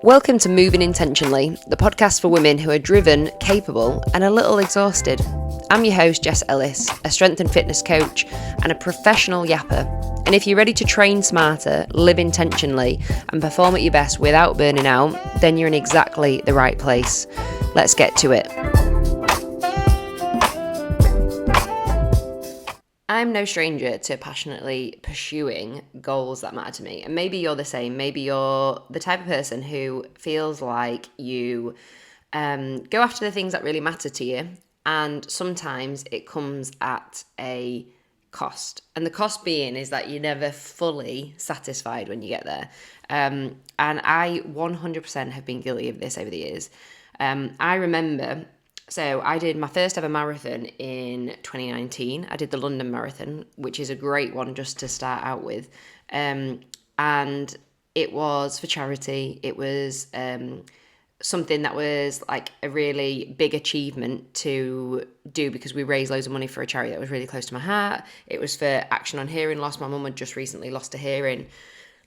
Welcome to Moving Intentionally, the podcast for women who are driven, capable, and a little exhausted. I'm your host, Jess Ellis, a strength and fitness coach and a professional yapper. And if you're ready to train smarter, live intentionally, and perform at your best without burning out, then you're in exactly the right place. Let's get to it. I'm no stranger to passionately pursuing goals that matter to me. And maybe you're the same. Maybe you're the type of person who feels like you go after the things that really matter to you. And sometimes it comes at a cost. And the cost being is that you're never fully satisfied when you get there. And I 100% have been guilty of this over the years. I remember... So I did my first ever marathon in 2019. I did the London Marathon, which is a great one just to start out with. And it was for charity. It was something that was like a really big achievement to do because we raised loads of money for a charity that was really close to my heart. It was for Action on Hearing Loss. My mum had just recently lost her hearing,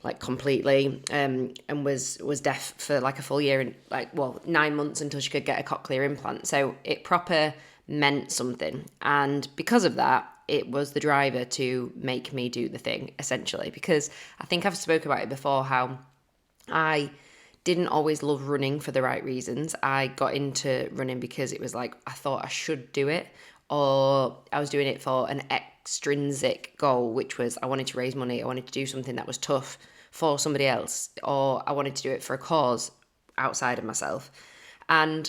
like completely, and was deaf for like a full year and 9 months until she could get a cochlear implant. So it proper meant something. And because of that, it was the driver to make me do the thing, essentially, because I think I've spoken about it before, how I didn't always love running for the right reasons. I got into running because it was like, I thought I should do it, or I was doing it for an extrinsic goal, which was I wanted to raise money. I wanted to do something that was tough for somebody else, or I wanted to do it for a cause outside of myself. And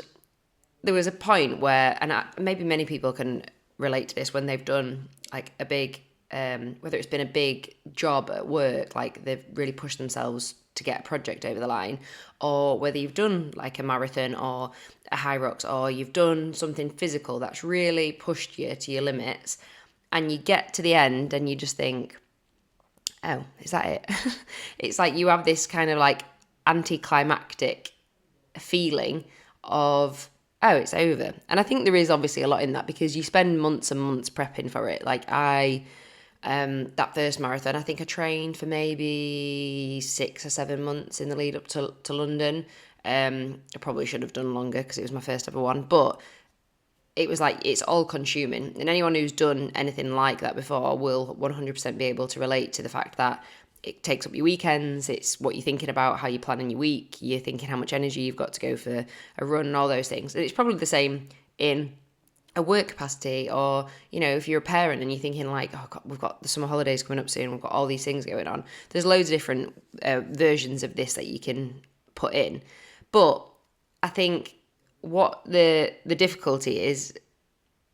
there was a point where, and maybe many people can relate to this, when they've done like a big, whether it's been a big job at work, like they've really pushed themselves to get a project over the line, or whether you've done like a marathon or a high rocks, or you've done something physical that's really pushed you to your limits, and you get to the end and you just think, oh, is that it? It's like you have this kind of like anticlimactic feeling of, oh, it's over. And I think there is obviously a lot in that, because you spend months and months prepping for it. Like that first marathon, I think I trained for maybe 6 or 7 months in the lead up to London. I probably should have done longer because it was my first ever one, but it was like, it's all consuming. And anyone who's done anything like that before will 100% be able to relate to the fact that it takes up your weekends. It's what you're thinking about, how you're planning your week. You're thinking how much energy you've got to go for a run and all those things. And it's probably the same in a work capacity, or, you know, if you're a parent and you're thinking like, oh God, we've got the summer holidays coming up soon, we've got all these things going on. There's loads of different versions of this that you can put in. But I think what the difficulty is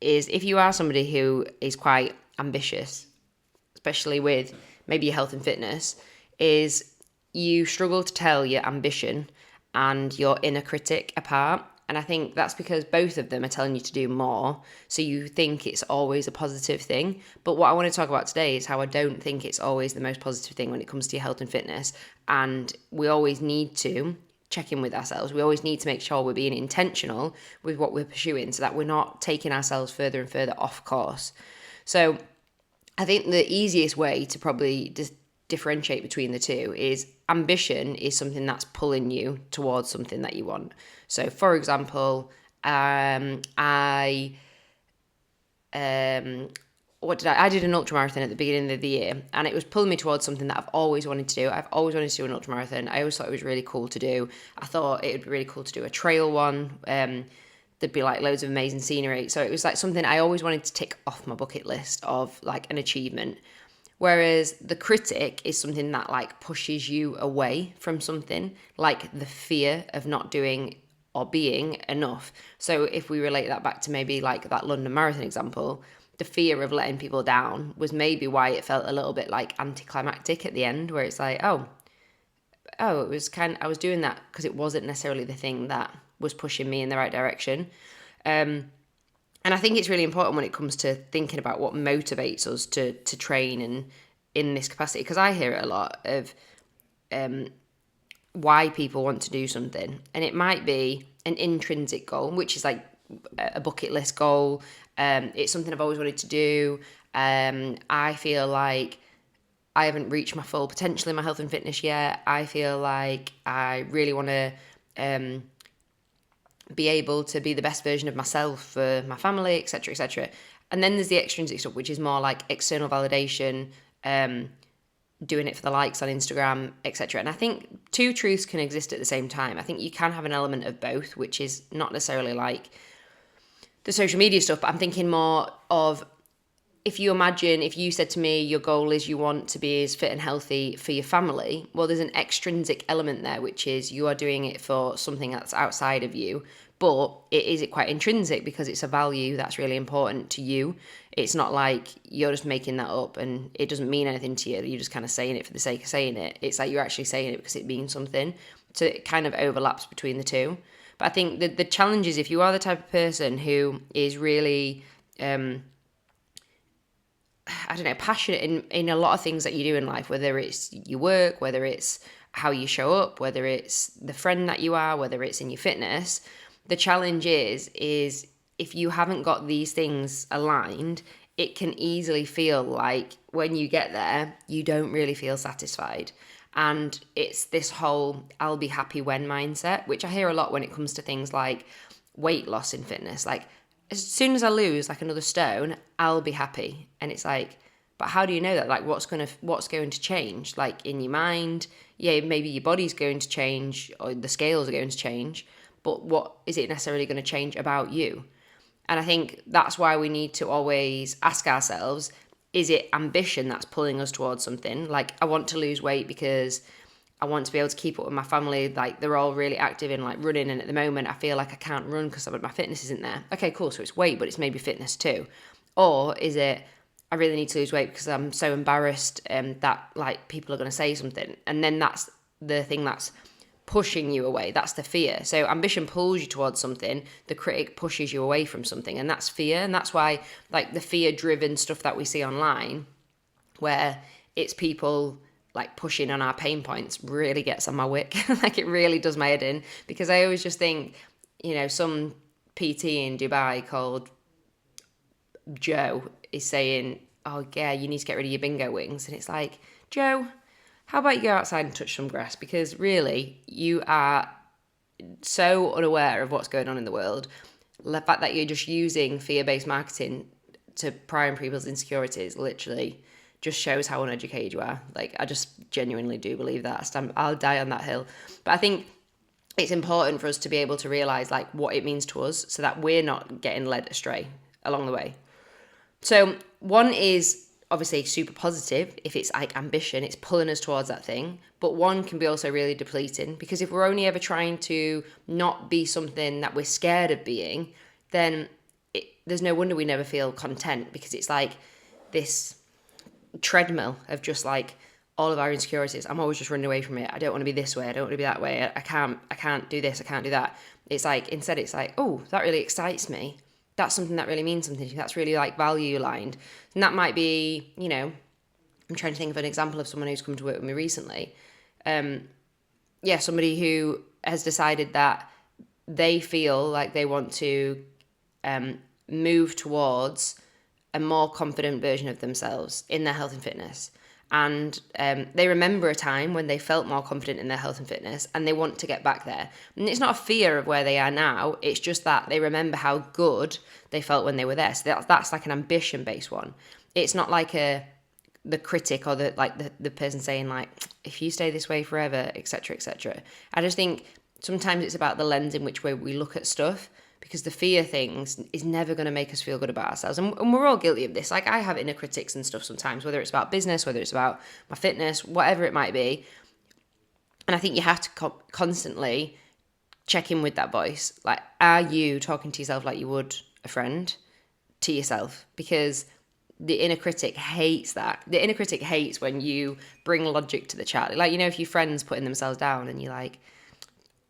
if you are somebody who is quite ambitious, especially with maybe your health and fitness, is you struggle to tell your ambition and your inner critic apart. And I think that's because both of them are telling you to do more, so you think it's always a positive thing. But what I want to talk about today is how I don't think it's always the most positive thing when it comes to your health and fitness. And we always need to check in with ourselves. We always need to make sure we're being intentional with what we're pursuing, so that we're not taking ourselves further and further off course. So I think the easiest way to probably differentiate between the two is ambition is something that's pulling you towards something that you want. So for example, I did an ultramarathon at the beginning of the year, and it was pulling me towards something that I've always wanted to do. I've always wanted to do an ultramarathon. I always thought it was really cool to do. I thought it would be really cool to do a trail one. There'd be like loads of amazing scenery. So it was like something I always wanted to tick off my bucket list of like an achievement. Whereas the critic is something that like pushes you away from something, like the fear of not doing or being enough. So if we relate that back to maybe like that London Marathon example, the fear of letting people down was maybe why it felt a little bit like anticlimactic at the end, where it's like, oh, it was I was doing that because it wasn't necessarily the thing that was pushing me in the right direction. And I think it's really important when it comes to thinking about what motivates us to train and in this capacity, because I hear it a lot of why people want to do something, and it might be an intrinsic goal, which is like a bucket list goal. It's something I've always wanted to do. I feel like I haven't reached my full potential in my health and fitness yet. I feel like I really want to be able to be the best version of myself for my family, etc., etc. And then there's the extrinsic stuff, which is more like external validation, doing it for the likes on Instagram, etc. And I think two truths can exist at the same time. I think you can have an element of both, which is not necessarily like the social media stuff, but I'm thinking more of, if you said to me your goal is you want to be as fit and healthy for your family, well, there's an extrinsic element there, which is you are doing it for something that's outside of you, but it is quite intrinsic because it's a value that's really important to you. It's not like you're just making that up and it doesn't mean anything to you. You're just kind of saying it for the sake of saying it. It's like you're actually saying it because it means something. So it kind of overlaps between the two. But I think the challenge is, if you are the type of person who is really passionate in a lot of things that you do in life, whether it's your work, whether it's how you show up, whether it's the friend that you are, whether it's in your fitness, the challenge is if you haven't got these things aligned, it can easily feel like when you get there, you don't really feel satisfied. And it's this whole I'll be happy when mindset, which I hear a lot when it comes to things like weight loss in fitness. Like, as soon as I lose like another stone, I'll be happy. And it's like, but how do you know that? Like, what's going to change? Like, in your mind, yeah, maybe your body's going to change or the scales are going to change, but what is it necessarily going to change about you? And I think that's why we need to always ask ourselves, is it ambition that's pulling us towards something? Like, I want to lose weight because I want to be able to keep up with my family. Like, they're all really active in like running, and at the moment I feel like I can't run because my fitness isn't there. Okay, cool. So it's weight, but it's maybe fitness too. Or is it, I really need to lose weight because I'm so embarrassed that like people are going to say something. And then that's the thing that's pushing you away. That's the fear. So ambition pulls you towards something. The critic pushes you away from something. And that's fear. And that's why like the fear driven stuff that we see online, where it's people like pushing on our pain points, really gets on my wick. Like, it really does my head in, because I always just think, some PT in Dubai called Joe is saying, oh yeah, you need to get rid of your bingo wings. And it's like, Joe, how about you go outside and touch some grass? Because really, you are so unaware of what's going on in the world. The fact that you're just using fear-based marketing to prime people's insecurities literally just shows how uneducated you are. Like, I just genuinely do believe that. I'll die on that hill. But I think it's important for us to be able to realise like what it means to us, so that we're not getting led astray along the way. So one is obviously super positive. If it's like ambition, it's pulling us towards that thing. But one can be also really depleting, because if we're only ever trying to not be something that we're scared of being, then there's no wonder we never feel content, because it's like this treadmill of just like all of our insecurities. I'm always just running away from it. I don't want to be this way. I don't want to be that way. I can't do this. I can't do that. It's like, instead it's like, oh, that really excites me. That's something that really means something to you. That's really like value aligned. And that might be, I'm trying to think of an example of someone who's come to work with me recently. Somebody who has decided that they feel like they want to move towards a more confident version of themselves in their health and fitness. And they remember a time when they felt more confident in their health and fitness, and they want to get back there. And it's not a fear of where they are now. It's just that they remember how good they felt when they were there. So that's like an ambition-based one. It's not like the critic or the person saying like, if you stay this way forever, etc., etc. I just think sometimes it's about the lens in which way we look at stuff, because the fear things is never going to make us feel good about ourselves. And we're all guilty of this. Like, I have inner critics and stuff sometimes, whether it's about business, whether it's about my fitness, whatever it might be. And I think you have to constantly check in with that voice. Like, are you talking to yourself like you would a friend to yourself? Because the inner critic hates that. The inner critic hates when you bring logic to the chat. Like, if your friend's putting themselves down and you're like,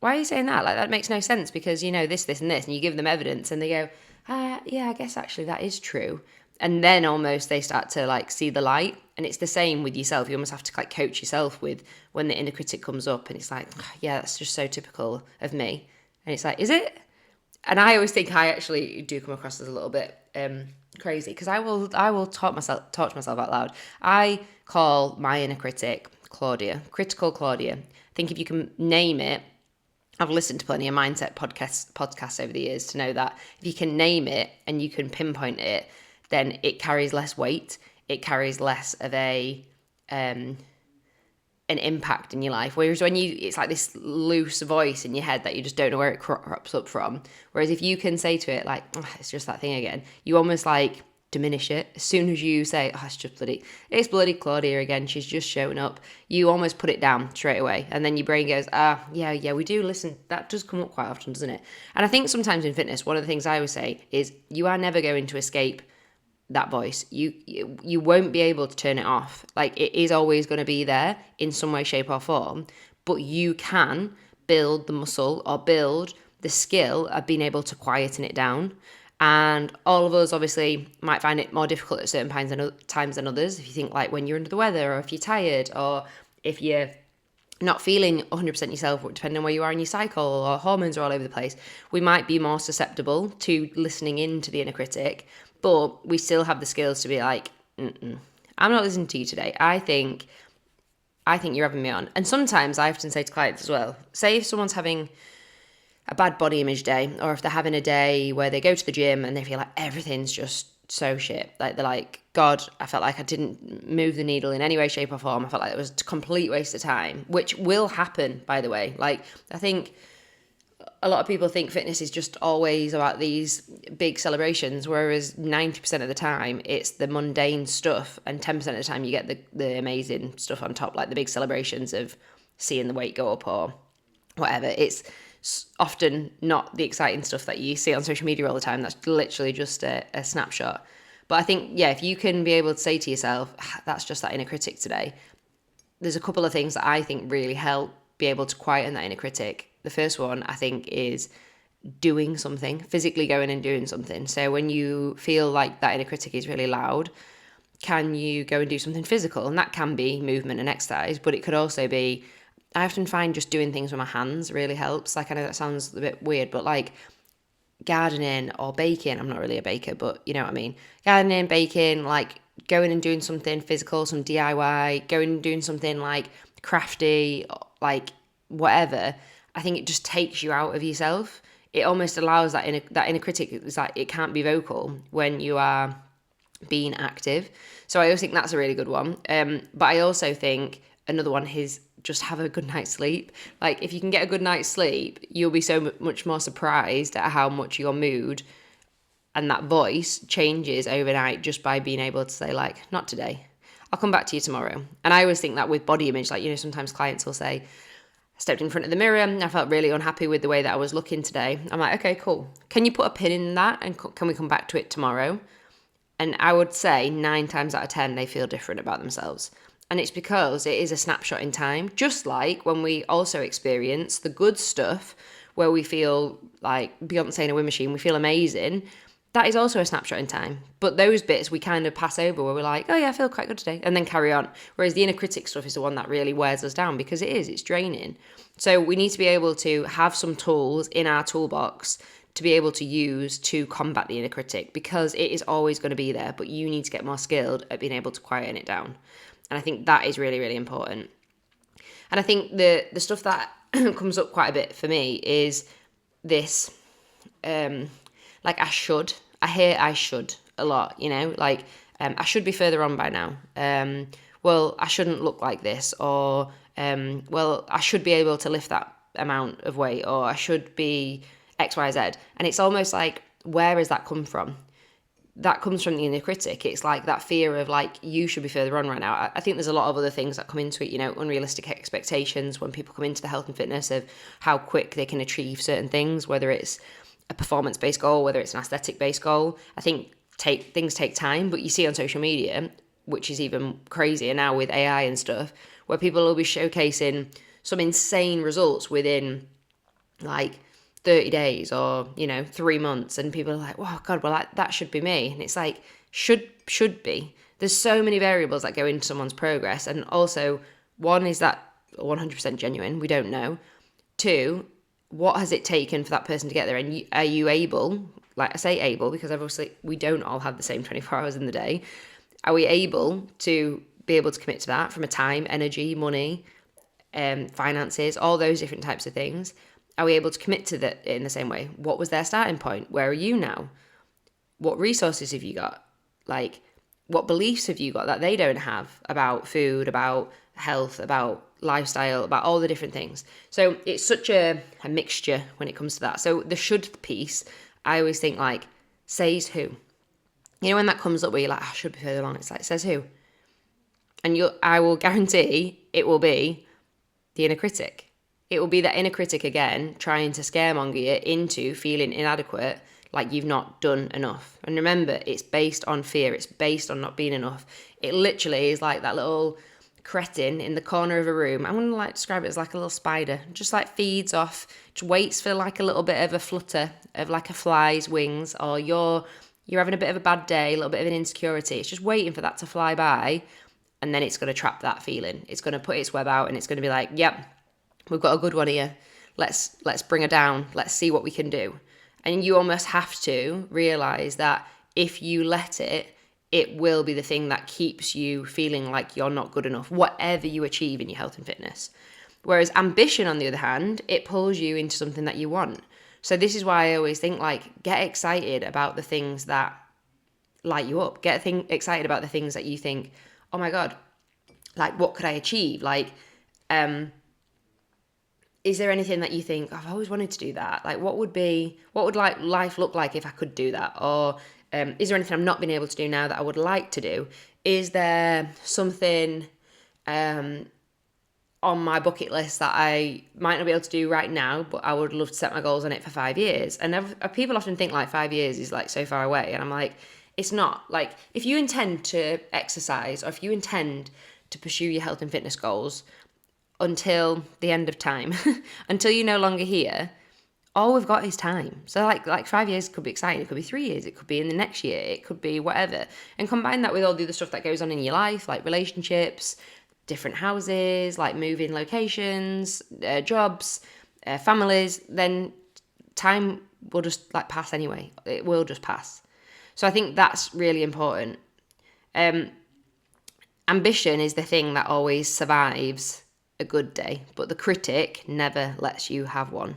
why are you saying that? Like, that makes no sense because this, and this, and you give them evidence and they go, yeah, I guess actually that is true. And then almost they start to like see the light. And it's the same with yourself. You almost have to like coach yourself with when the inner critic comes up and it's like, yeah, that's just so typical of me. And it's like, is it? And I always think I actually do come across as a little bit crazy, because I will talk to myself out loud. I call my inner critic Claudia, critical Claudia. I think if you can name it, I've listened to plenty of mindset podcasts over the years to know that if you can name it and you can pinpoint it, then it carries less weight. It carries less of an impact in your life. Whereas when it's like this loose voice in your head that you just don't know where it crops up from. Whereas if you can say to it like, oh, it's just that thing again, you almost like diminish it. As soon as you say, oh, it's bloody Claudia again, she's just showing up, you almost put it down straight away. And then your brain goes, yeah, we do listen. That does come up quite often, doesn't it? And I think sometimes in fitness, one of the things I always say is you are never going to escape that voice. You won't be able to turn it off. Like, it is always going to be there in some way, shape or form, but you can build the muscle or build the skill of being able to quieten it down. And all of us obviously might find it more difficult at certain times than others. If you think like when you're under the weather, or if you're tired, or if you're not feeling 100% yourself, depending on where you are in your cycle, or hormones are all over the place, we might be more susceptible to listening in to the inner critic. But we still have the skills to be like, I'm not listening to you today. I think you're having me on. And sometimes I often say to clients as well, say if someone's having a bad body image day, or if they're having a day where they go to the gym and they feel like everything's just so shit. Like, they're like, God, I felt like I didn't move the needle in any way, shape or form. I felt like it was a complete waste of time, which will happen, by the way. Like, I think a lot of people think fitness is just always about these big celebrations, whereas 90% of the time it's the mundane stuff, and 10% of the time you get the amazing stuff on top, like the big celebrations of seeing the weight go up or whatever. It's often not the exciting stuff that you see on social media all the time. That's literally just a snapshot. But I think, yeah, if you can be able to say to yourself, that's just that inner critic today, there's a couple of things that I think really help be able to quieten that inner critic. The first one, I think, is doing something, physically going and doing something. So when you feel like that inner critic is really loud, can you go and do something physical? And that can be movement and exercise, but it could also be, I often find just doing things with my hands really helps. Like, I know that sounds a bit weird, but like gardening or baking, I'm not really a baker, but you know what I mean. Gardening, baking, like going and doing something physical, some DIY, going and doing something like crafty, like whatever. I think it just takes you out of yourself. It almost allows that inner critic. It's like it can't be vocal when you are being active. So I always think that's a really good one. But I also think another one is just have a good night's sleep. Like, if you can get a good night's sleep, you'll be so much more surprised at how much your mood and that voice changes overnight just by being able to say, like, not today. I'll come back to you tomorrow. And I always think that with body image, like, you know, sometimes clients will say, I stepped in front of the mirror and I felt really unhappy with the way that I was looking today. I'm like, okay, cool. Can you put a pin in that and can we come back to it tomorrow? And I would say 9 times out of 10, they feel different about themselves. And it's because it is a snapshot in time, just like when we also experience the good stuff where we feel like Beyonce in a wind machine, we feel amazing. That is also a snapshot in time. But those bits we kind of pass over where we're like, oh yeah, I feel quite good today, and then carry on. Whereas the inner critic stuff is the one that really wears us down because it's draining. So we need to be able to have some tools in our toolbox to be able to use to combat the inner critic, because it is always going to be there, but you need to get more skilled at being able to quieten it down. And I think that is really, really important. And I think the stuff that comes up quite a bit for me is this, like I hear I should a lot, you know, like I should be further on by now. Well, I shouldn't look like this, or well, I should be able to lift that amount of weight, or I should be X, Y, Z. And it's almost like, where has that come from? That comes from the inner critic. It's like that fear of like, you should be further on right now. I think there's a lot of other things that come into it, you know, unrealistic expectations when people come into the health and fitness of how quick they can achieve certain things, whether it's a performance-based goal, whether it's an aesthetic-based goal. I think things take time, but you see on social media, which is even crazier now with AI and stuff, where people will be showcasing some insane results within like 30 days or, you know, 3 months, and people are like, oh God, well, that should be me. And it's like, should be. There's so many variables that go into someone's progress. And also, one, is that 100% genuine? We don't know. 2, what has it taken for that person to get there? And are you able, like I say able, because obviously we don't all have the same 24 hours in the day. Are we able to be able to commit to that from a time, energy, money, finances, all those different types of things? Are we able to commit to that in the same way? What was their starting point? Where are you now? What resources have you got? Like, what beliefs have you got that they don't have about food, about health, about lifestyle, about all the different things? So it's such a mixture when it comes to that. So the should piece, I always think like, says who? You know, when that comes up where you're like, I should be further along, it's like, says who? And I will guarantee it will be the inner critic. It will be that inner critic again, trying to scaremonger you into feeling inadequate, like you've not done enough. And remember, it's based on fear. It's based on not being enough. It literally is like that little cretin in the corner of a room. I'm going to like describe it as like a little spider. Just like feeds off, just waits for like a little bit of a flutter of like a fly's wings, or you're having a bit of a bad day, a little bit of an insecurity. It's just waiting for that to fly by, and then it's going to trap that feeling. It's going to put its web out, and it's going to be like, yep, we've got a good one here. Let's bring her down. Let's see what we can do. And you almost have to realize that if you let it, it will be the thing that keeps you feeling like you're not good enough, whatever you achieve in your health and fitness. Whereas ambition, on the other hand, it pulls you into something that you want. So this is why I always think, like, get excited about the things that light you up. Get excited about the things that you think, oh my God, like, what could I achieve? Like, is there anything that you think, I've always wanted to do that? Like, what would like life look like if I could do that? Or is there anything I'm not being able to do now that I would like to do? Is there something on my bucket list that I might not be able to do right now, but I would love to set my goals on it for 5 years? And people often think like 5 years is like so far away. And I'm like, it's not. Like, if you intend to exercise, or if you intend to pursue your health and fitness goals until the end of time, until you're no longer here, all we've got is time. So like 5 years could be exciting. It could be 3 years. It could be in the next year. It could be whatever. And combine that with all the other stuff that goes on in your life, like relationships, different houses, like moving locations, jobs, families, then time will just like pass anyway. It will just pass. So I think that's really important. Ambition is the thing that always survives a good day, but the critic never lets you have one.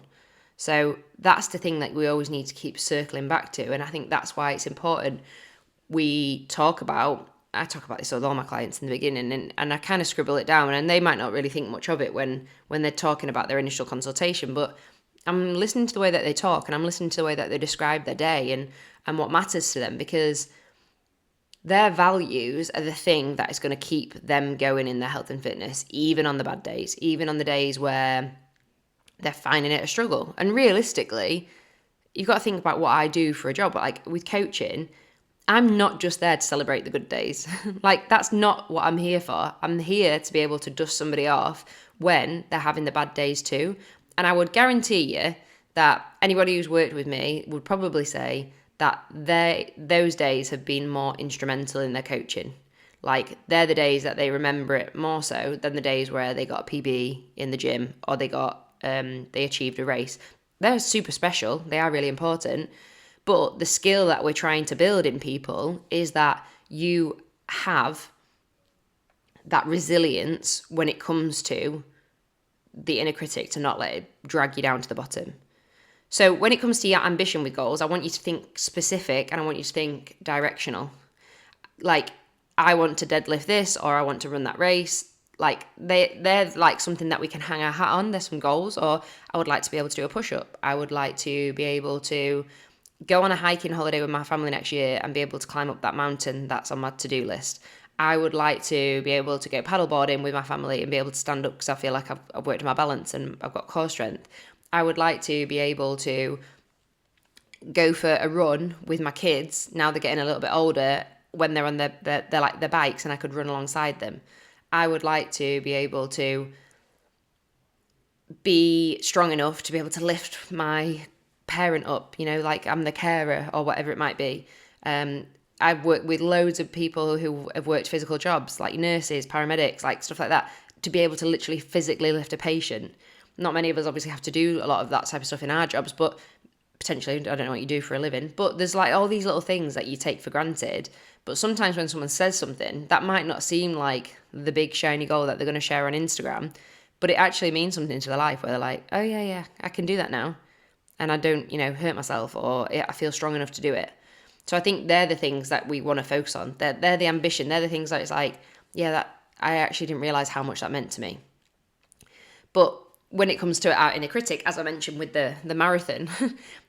So that's the thing that we always need to keep circling back to. And I think that's why it's important I talk about this with all my clients in the beginning, and I kind of scribble it down, and they might not really think much of it when they're talking about their initial consultation, but I'm listening to the way that they talk, and I'm listening to the way that they describe their day and what matters to them, because their values are the thing that is going to keep them going in their health and fitness, even on the bad days, even on the days where they're finding it a struggle. And realistically, you've got to think about what I do for a job. Like with coaching, I'm not just there to celebrate the good days. Like, that's not what I'm here for. I'm here to be able to dust somebody off when they're having the bad days too. And I would guarantee you that anybody who's worked with me would probably say that those days have been more instrumental in their coaching. Like, they're the days that they remember it more so than the days where they got a PB in the gym, or they achieved a race. They're super special. They are really important. But the skill that we're trying to build in people is that you have that resilience when it comes to the inner critic, to not let it drag you down to the bottom. So when it comes to your ambition with goals, I want you to think specific, and I want you to think directional. Like, I want to deadlift this, or I want to run that race. Like, they're like something that we can hang our hat on. There's some goals. Or I would like to be able to do a push-up. I would like to be able to go on a hiking holiday with my family next year and be able to climb up that mountain that's on my to-do list. I would like to be able to go paddleboarding with my family and be able to stand up because I feel like I've worked on my balance and I've got core strength. I would like to be able to go for a run with my kids. Now they're getting a little bit older, when they're on their bikes, and I could run alongside them. I would like to be able to be strong enough to be able to lift my parent up, like I'm the carer or whatever it might be. I've worked with loads of people who have worked physical jobs, like nurses, paramedics, like stuff like that, to be able to literally physically lift a patient. Not many of us obviously have to do a lot of that type of stuff in our jobs, but potentially, I don't know what you do for a living, but there's like all these little things that you take for granted. But sometimes when someone says something, that might not seem like the big shiny goal that they're going to share on Instagram, but it actually means something to their life where they're like, oh yeah, I can do that now. And I don't, hurt myself, or I feel strong enough to do it. So I think they're the things that we want to focus on. They're the ambition. They're the things that it's like, yeah, that I actually didn't realize how much that meant to me. But when it comes to out in a critic, as I mentioned with the marathon,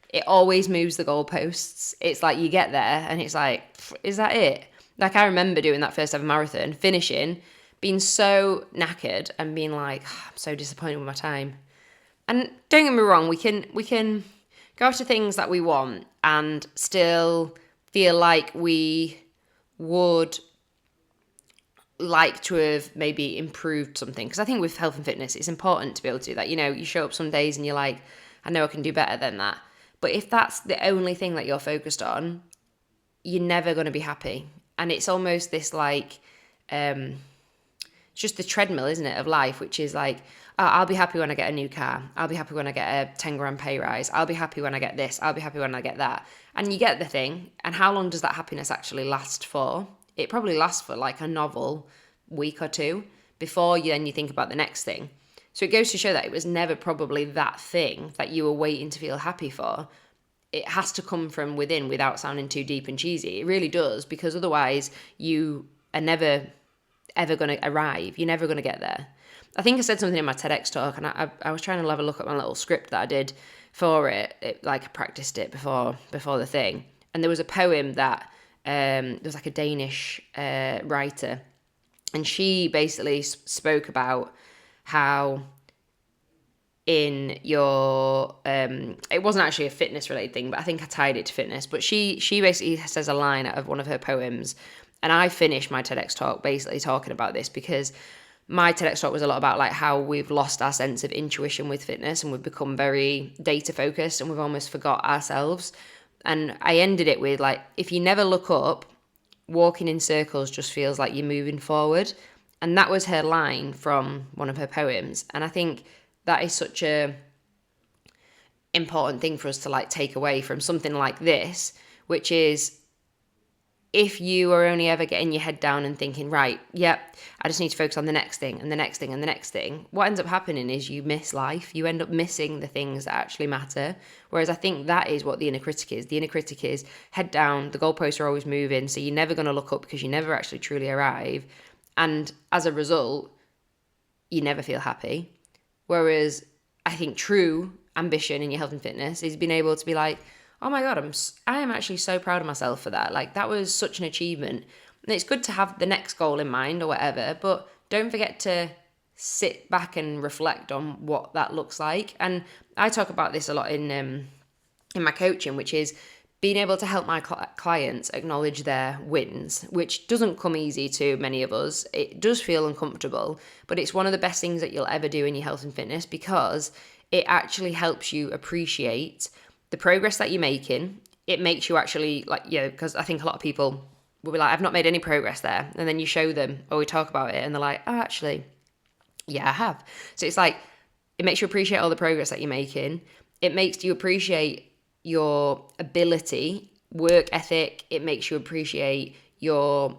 it always moves the goalposts. It's like you get there and it's like, is that it? Like I remember doing that first ever marathon, finishing, being so knackered and being like, oh, I'm so disappointed with my time. And don't get me wrong, we can go after things that we want and still feel like we would like to have maybe improved something. Because I think with health and fitness, it's important to be able to do that. You show up some days and you're like, I know I can do better than that. But if that's the only thing that you're focused on, you're never going to be happy. And it's almost this like, it's just the treadmill, isn't it, of life, which is like, oh, I'll be happy when I get a new car. I'll be happy when I get a 10 grand pay rise. I'll be happy when I get this. I'll be happy when I get that. And you get the thing. And how long does that happiness actually last for? It probably lasts for like a novel week or two before you think about the next thing. So it goes to show that it was never probably that thing that you were waiting to feel happy for. It has to come from within without sounding too deep and cheesy. It really does, because otherwise you are never ever going to arrive. You're never going to get there. I think I said something in my TEDx talk, and I was trying to have a look at my little script that I did for it. Like I practiced it before the thing. And there was a poem that there was like a Danish writer, and she basically spoke about how in your it wasn't actually a fitness related thing, but I think I tied it to fitness. But she basically says a line out of one of her poems, and I finished my TEDx talk basically talking about this, because my TEDx talk was a lot about like how we've lost our sense of intuition with fitness, and we've become very data focused, and we've almost forgot ourselves. And I ended it with like, if you never look up, walking in circles just feels like you're moving forward. And that was her line from one of her poems. And I think that is such a important thing for us to like take away from something like this, which is, if you are only ever getting your head down and thinking, right, yep, I just need to focus on the next thing and the next thing and the next thing, what ends up happening is you miss life. You end up missing the things that actually matter. Whereas I think that is what the inner critic is. The inner critic is head down, the goalposts are always moving, so you're never going to look up because you never actually truly arrive. And as a result, you never feel happy. Whereas I think true ambition in your health and fitness is being able to be like, oh my God, I am actually so proud of myself for that. Like, that was such an achievement. And it's good to have the next goal in mind or whatever, but don't forget to sit back and reflect on what that looks like. And I talk about this a lot in my coaching, which is being able to help my clients acknowledge their wins, which doesn't come easy to many of us. It does feel uncomfortable, but it's one of the best things that you'll ever do in your health and fitness, because it actually helps you appreciate the progress that you're making. It makes you actually like, because I think a lot of people will be like, I've not made any progress there. And then you show them or we talk about it and they're like, oh, actually, yeah, I have. So it's like, it makes you appreciate all the progress that you're making. It makes you appreciate your ability, work ethic. It makes you appreciate your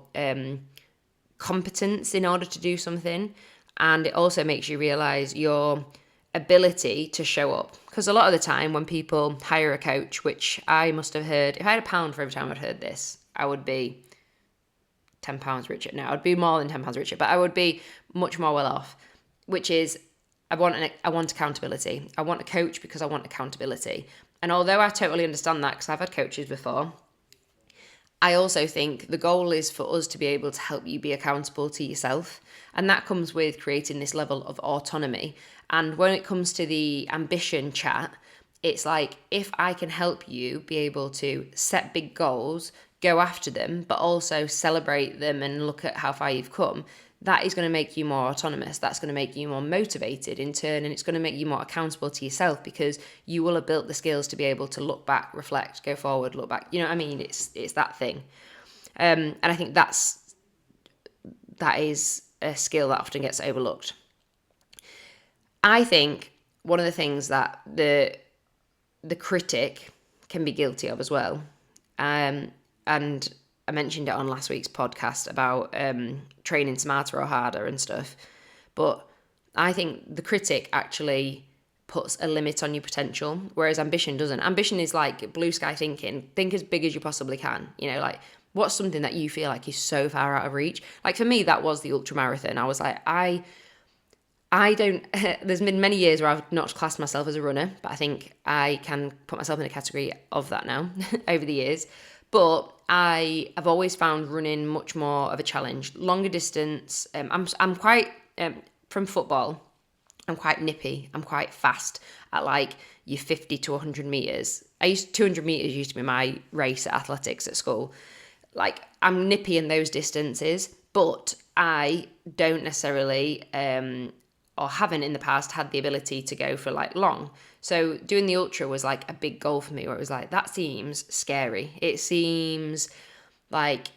competence in order to do something. And it also makes you realize your ability to show up. Because a lot of the time when people hire a coach, which I must have heard, if I had £1 for every time I'd heard this, I would be £10 richer. No, I'd be more than £10 richer, but I would be much more well off, which is I want accountability. I want a coach because I want accountability. And although I totally understand that, because I've had coaches before, I also think the goal is for us to be able to help you be accountable to yourself. And that comes with creating this level of autonomy. And when it comes to the ambition chat, it's like, if I can help you be able to set big goals, go after them, but also celebrate them and look at how far you've come, that is going to make you more autonomous. That's going to make you more motivated in turn, and it's going to make you more accountable to yourself, because you will have built the skills to be able to look back, reflect, go forward, look back. You know what I mean? It's that thing. And I think that is a skill that often gets overlooked. I think one of the things that the critic can be guilty of as well. And I mentioned it on last week's podcast about training smarter or harder and stuff. But I think the critic actually puts a limit on your potential, whereas ambition doesn't. Ambition is like blue sky thinking. Think as big as you possibly can. You know, like what's something that you feel like is so far out of reach? Like for me, that was the ultra marathon. I was like, I don't, there's been many years where I've not classed myself as a runner, but I think I can put myself in a category of that now over the years. But I have always found running much more of a challenge. Longer distance, I'm quite, from football, I'm quite nippy. I'm quite fast at like your 50 to 100 metres. 200 metres used to be my race at athletics at school. Like I'm nippy in those distances, but I don't necessarily, or haven't in the past had the ability to go for like long. So doing the ultra was like a big goal for me where it was like, that seems scary. It seems like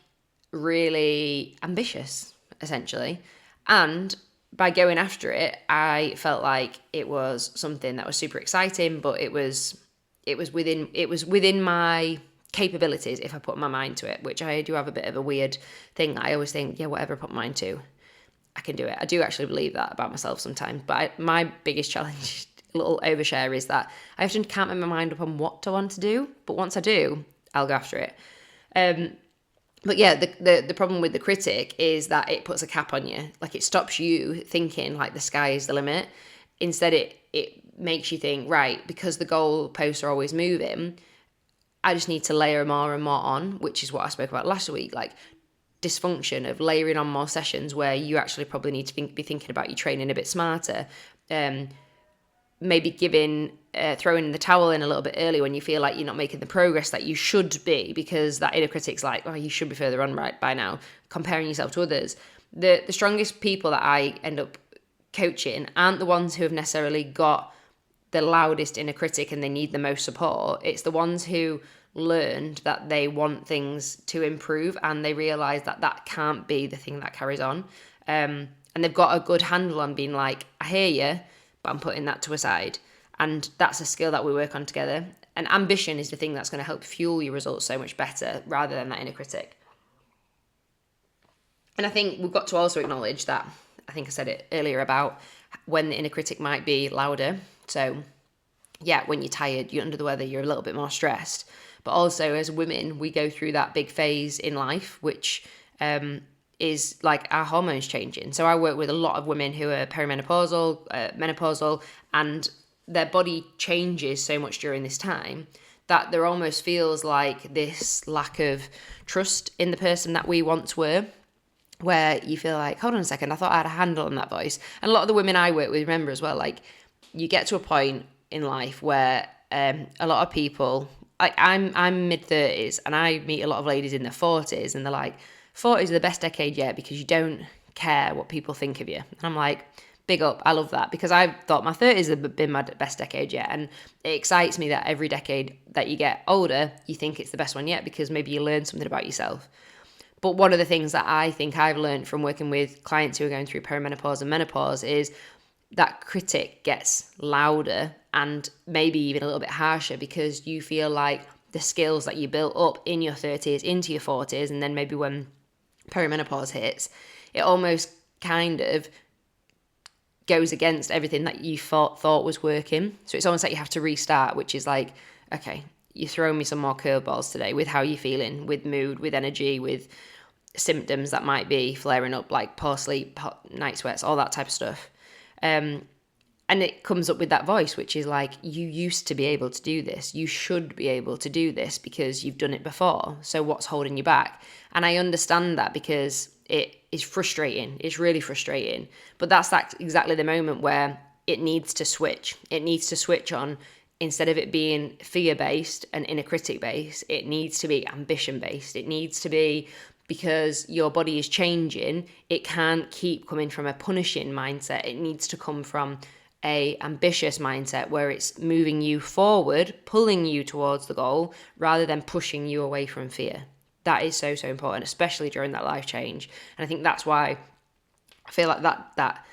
really ambitious, essentially. And by going after it, I felt like it was something that was super exciting, but it was within my capabilities if I put my mind to it, which I do have a bit of a weird thing. I always think, yeah, whatever I put my mind to, I can do it. I do actually believe that about myself sometimes. But my biggest challenge, a little overshare, is that I often can't make my mind up on what I want to do. But once I do, I'll go after it. But yeah, the problem with the critic is that it puts a cap on you. Like it stops you thinking like the sky is the limit. Instead, it makes you think, right, because the goalposts are always moving, I just need to layer more and more on, which is what I spoke about last week. Like dysfunction of layering on more sessions where you actually probably need to be thinking about your training a bit smarter. Maybe throwing the towel in a little bit early when you feel like you're not making the progress that you should be, because that inner critic's like, oh, you should be further on right by now, comparing yourself to others. The strongest people that I end up coaching aren't the ones who have necessarily got the loudest inner critic and they need the most support. It's the ones who learned that they want things to improve and they realize that that can't be the thing that carries on. And they've got a good handle on being like, I hear you, but I'm putting that to a side. And that's a skill that we work on together. And ambition is the thing that's going to help fuel your results so much better rather than that inner critic. And I think we've got to also acknowledge that, I think I said it earlier about when the inner critic might be louder. So yeah, when you're tired, you're under the weather, you're a little bit more stressed. But also as women, we go through that big phase in life, which is like our hormones changing. So I work with a lot of women who are perimenopausal, menopausal, and their body changes so much during this time that there almost feels like this lack of trust in the person that we once were, where you feel like, hold on a second, I thought I had a handle on that voice. And a lot of the women I work with remember as well, like you get to a point in life where a lot of people, like I'm mid-30s and I meet a lot of ladies in their 40s and they're like, 40s are the best decade yet because you don't care what people think of you. And I'm like, big up, I love that, because I thought my 30s have been my best decade yet, and it excites me that every decade that you get older, you think it's the best one yet because maybe you learn something about yourself. But one of the things that I think I've learned from working with clients who are going through perimenopause and menopause is that critic gets louder and maybe even a little bit harsher because you feel like the skills that you built up in your 30s into your 40s, and then maybe when perimenopause hits, it almost kind of goes against everything that you thought was working. So it's almost like you have to restart, which is like, okay, you throw me some more curveballs today with how you're feeling, with mood, with energy, with symptoms that might be flaring up, like poor sleep, night sweats, all that type of stuff. And it comes up with that voice, which is like, you used to be able to do this. You should be able to do this because you've done it before. So what's holding you back? And I understand that because it is frustrating. It's really frustrating. But that's exactly the moment where it needs to switch. It needs to switch on. Instead of it being fear-based and inner critic-based, it needs to be ambition-based. It needs to be, because your body is changing, it can't keep coming from a punishing mindset. It needs to come from a ambitious mindset where it's moving you forward, pulling you towards the goal, rather than pushing you away from fear. That is so, so important, especially during that life change. And I think that's why I feel like that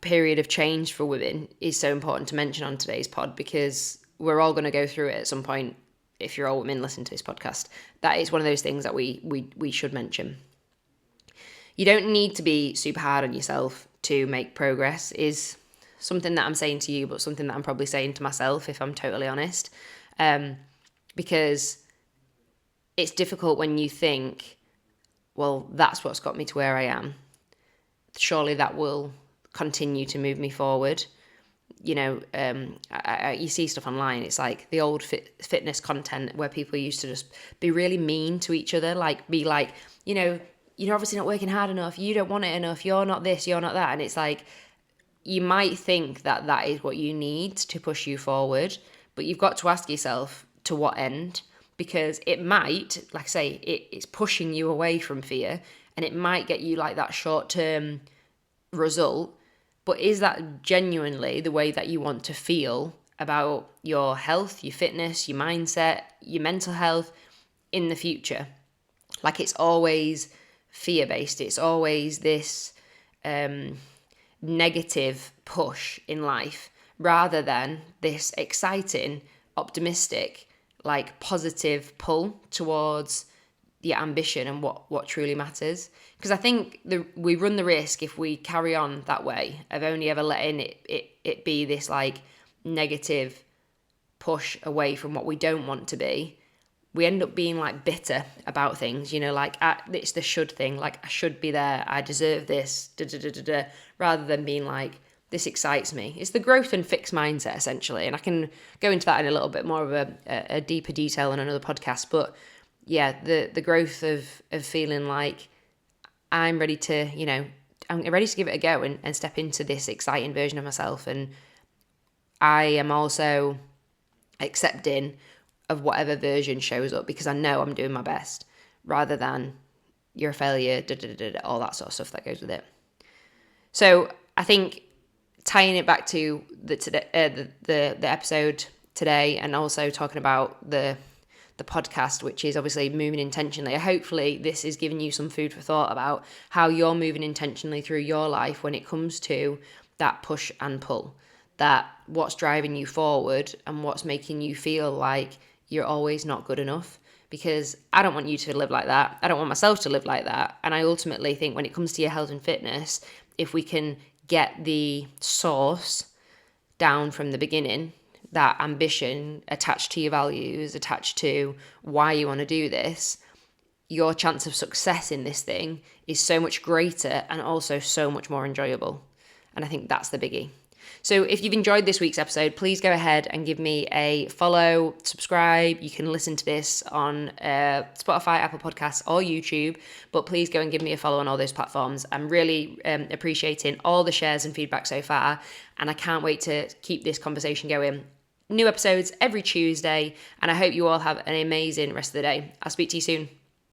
period of change for women is so important to mention on today's pod, because we're all going to go through it at some point. If you're all women listening to this podcast, that is one of those things that we should mention. You don't need to be super hard on yourself to make progress, is something that I'm saying to you, but something that I'm probably saying to myself, if I'm totally honest. Because it's difficult when you think, well, that's what's got me to where I am. Surely that will continue to move me forward. You know, you see stuff online. It's like the old fitness content where people used to just be really mean to each other, like be like, you know, you're obviously not working hard enough. You don't want it enough. You're not this. You're not that. And it's like, you might think that that is what you need to push you forward, but you've got to ask yourself to what end, because it might, like I say, it's pushing you away from fear, and it might get you like that short-term result, but is that genuinely the way that you want to feel about your health, your fitness, your mindset, your mental health in the future? Like, it's always fear-based. It's always this negative push in life, rather than this exciting, optimistic, like positive pull towards the ambition and what truly matters. Because I think we run the risk, if we carry on that way, of only ever letting it be this like negative push away from what we don't want to be. We end up being like bitter about things, you know, like it's the should thing, like I should be there, I deserve this, rather than being like, this excites me. It's the growth and fixed mindset, essentially. And I can go into that in a little bit more of a deeper detail in another podcast. But yeah, the growth of feeling like I'm ready to, you know, I'm ready to give it a go and step into this exciting version of myself. And I am also accepting of whatever version shows up, because I know I'm doing my best, rather than you're a failure, all that sort of stuff that goes with it. So I think tying it back to the episode today, and also talking about the podcast, which is obviously moving intentionally. Hopefully this is giving you some food for thought about how you're moving intentionally through your life when it comes to that push and pull, that what's driving you forward and what's making you feel like you're always not good enough. Because I don't want you to live like that. I don't want myself to live like that. And I ultimately think when it comes to your health and fitness, if we can get the source down from the beginning, that ambition attached to your values, attached to why you want to do this, your chance of success in this thing is so much greater and also so much more enjoyable. And I think that's the biggie. So if you've enjoyed this week's episode, please go ahead and give me a follow, subscribe. You can listen to this on Spotify, Apple Podcasts, or YouTube, but please go and give me a follow on all those platforms. I'm really appreciating all the shares and feedback so far, and I can't wait to keep this conversation going. New episodes every Tuesday, and I hope you all have an amazing rest of the day. I'll speak to you soon.